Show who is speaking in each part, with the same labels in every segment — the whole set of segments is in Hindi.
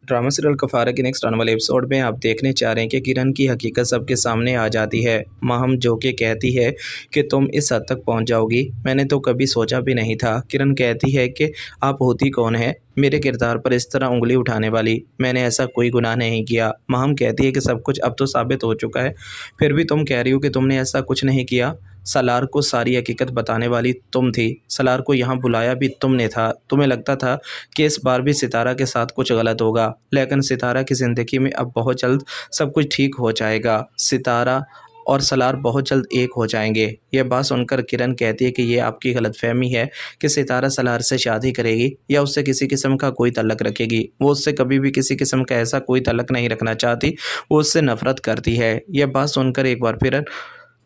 Speaker 1: ड्रामा सीरियल कफारा के नेक्स्ट आने वाले एपिसोड में आप देखने चाह रहे हैं कि किरण की हकीकत सबके सामने आ जाती है। माहम जो कि कहती है कि तुम इस हद तक पहुंच जाओगी, मैंने तो कभी सोचा भी नहीं था। किरण कहती है कि आप होती कौन है मेरे किरदार पर इस तरह उंगली उठाने वाली, मैंने ऐसा कोई गुनाह नहीं किया। माहम कहती है कि सब कुछ अब तो साबित हो चुका है, फिर भी तुम कह रही हो कि तुमने ऐसा कुछ नहीं किया। सलार को सारी हकीकत बताने वाली तुम थी, सलार को यहाँ बुलाया भी तुमने था। तुम्हें लगता था कि इस बार भी सितारा के साथ कुछ गलत होगा, लेकिन सितारा की ज़िंदगी में अब बहुत जल्द सब कुछ ठीक हो जाएगा। सितारा और सलार बहुत जल्द एक हो जाएंगे। यह बात सुनकर किरण कहती है कि यह आपकी गलतफहमी है कि सितारा सलार से शादी करेगी या उससे किसी किस्म का कोई तल्लक रखेगी। वो उससे कभी भी किसी किस्म का ऐसा कोई तल्लक नहीं रखना चाहती, वो उससे नफरत करती है। यह बात सुनकर एक बार फिर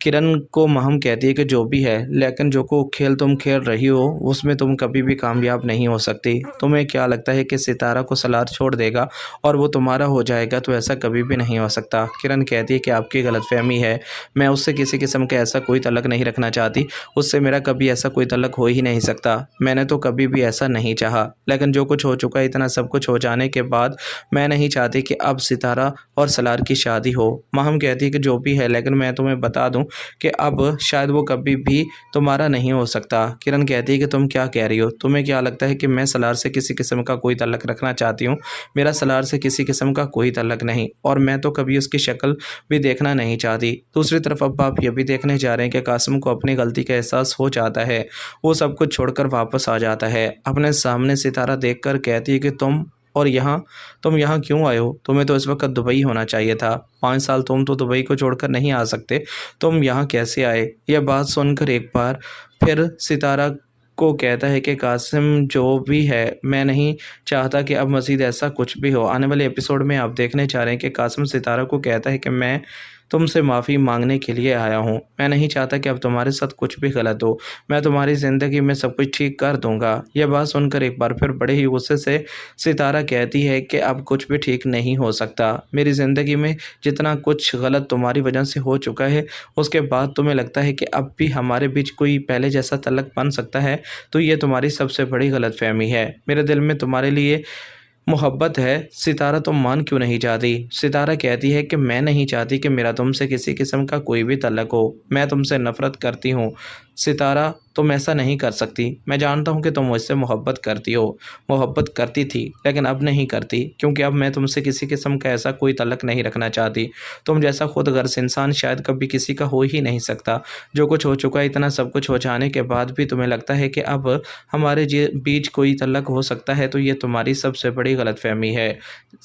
Speaker 1: किरण को माहम कहती है कि जो भी है, लेकिन जो को खेल तुम खेल रही हो उसमें तुम कभी भी कामयाब नहीं हो सकती। तुम्हें क्या लगता है कि सितारा को सलार छोड़ देगा और वो तुम्हारा हो जाएगा? तो ऐसा कभी भी नहीं हो सकता। किरण कहती है कि आपकी गलतफहमी है, मैं उससे किसी किस्म का ऐसा कोई तल्लक नहीं रखना चाहती, उससे मेरा कभी ऐसा कोई तल्लक हो ही नहीं सकता। मैंने तो कभी भी ऐसा नहीं चाहा, लेकिन जो कुछ हो चुका है, इतना सब कुछ हो जाने के बाद मैं नहीं चाहती कि अब सितारा और सलार की शादी हो। माहम कहती है कि जो भी है, लेकिन मैं तुम्हें बता दूं कि अब शायद वो कभी भी तुम्हारा नहीं हो सकता। किरण कहती है कि तुम क्या कह रही हो? तुम्हें क्या लगता है कि मैं सलार से किसी किस्म का कोई तल्लक रखना चाहती हूँ? मेरा सलार से किसी किस्म का कोई तल्लक नहीं, और मैं तो कभी उसकी शक्ल भी देखना नहीं चाहती। दूसरी तरफ अब आप ये भी देखने जा रहे हैं कि कासिम को अपनी गलती का एहसास हो जाता है। वो सब कुछ छोड़कर वापस आ जाता है। अपने सामने सितारा देखकर कहती है कि तुम यहाँ क्यों आए हो? तुम्हें तो इस वक्त दुबई होना चाहिए था। 5 साल तुम तो दुबई को छोड़कर नहीं आ सकते, तुम यहाँ कैसे आए? यह बात सुनकर एक बार फिर सितारा को कहता है कि कासिम जो भी है, मैं नहीं चाहता कि अब मज़ीद ऐसा कुछ भी हो। आने वाले एपिसोड में आप देखने चाह रहे हैं कि कासिम सितारा को कहता है कि मैं तुमसे माफ़ी मांगने के लिए आया हूँ। मैं नहीं चाहता कि अब तुम्हारे साथ कुछ भी गलत हो। मैं तुम्हारी ज़िंदगी में सब कुछ ठीक कर दूंगा। यह बात सुनकर एक बार फिर बड़े ही गुस्से से सितारा कहती है कि अब कुछ भी ठीक नहीं हो सकता। मेरी ज़िंदगी में जितना कुछ गलत तुम्हारी वजह से हो चुका है, उसके बाद तुम्हें लगता है कि अब भी हमारे बीच कोई पहले जैसा तल्लक बन सकता है, तो ये तुम्हारी सबसे बड़ी गलतफहमी है। मेरे दिल में तुम्हारे लिए मोहब्बत है। सितारा तुम मान क्यों नहीं चाहती? सितारा कहती है कि मैं नहीं चाहती कि मेरा तुमसे किसी किस्म का कोई भी तल्लक हो, मैं तुमसे नफ़रत करती हूँ। सितारा तुम ऐसा नहीं कर सकती। मैं जानता हूँ कि तुम मुझसे मोहब्बत करती हो, मोहब्बत करती थी, लेकिन अब नहीं करती, क्योंकि अब मैं तुमसे किसी किस्म का ऐसा कोई तल्लक नहीं रखना चाहती। तुम जैसा खुद गर्ज इंसान शायद कभी किसी का हो ही नहीं सकता। जो कुछ हो चुका है, इतना सब कुछ हो जाने के बाद भी तुम्हें लगता है कि अब हमारे बीच कोई तल्लक हो सकता है, तो ये तुम्हारी सबसे बड़ी गलतफहमी है।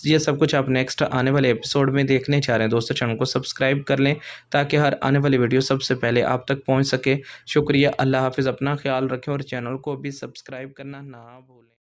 Speaker 1: ये सब कुछ आप नेक्स्ट आने वाले एपिसोड में देखने चाह रहे हैं दोस्तों, चैनल को सब्सक्राइब कर लें ताकि हर आने वाली वीडियो सबसे पहले आप तक पहुँच सके। शुक्रिया, अल्लाह हाफिज़, अपना ख्याल रखें और चैनल को भी सब्सक्राइब करना ना भूलें।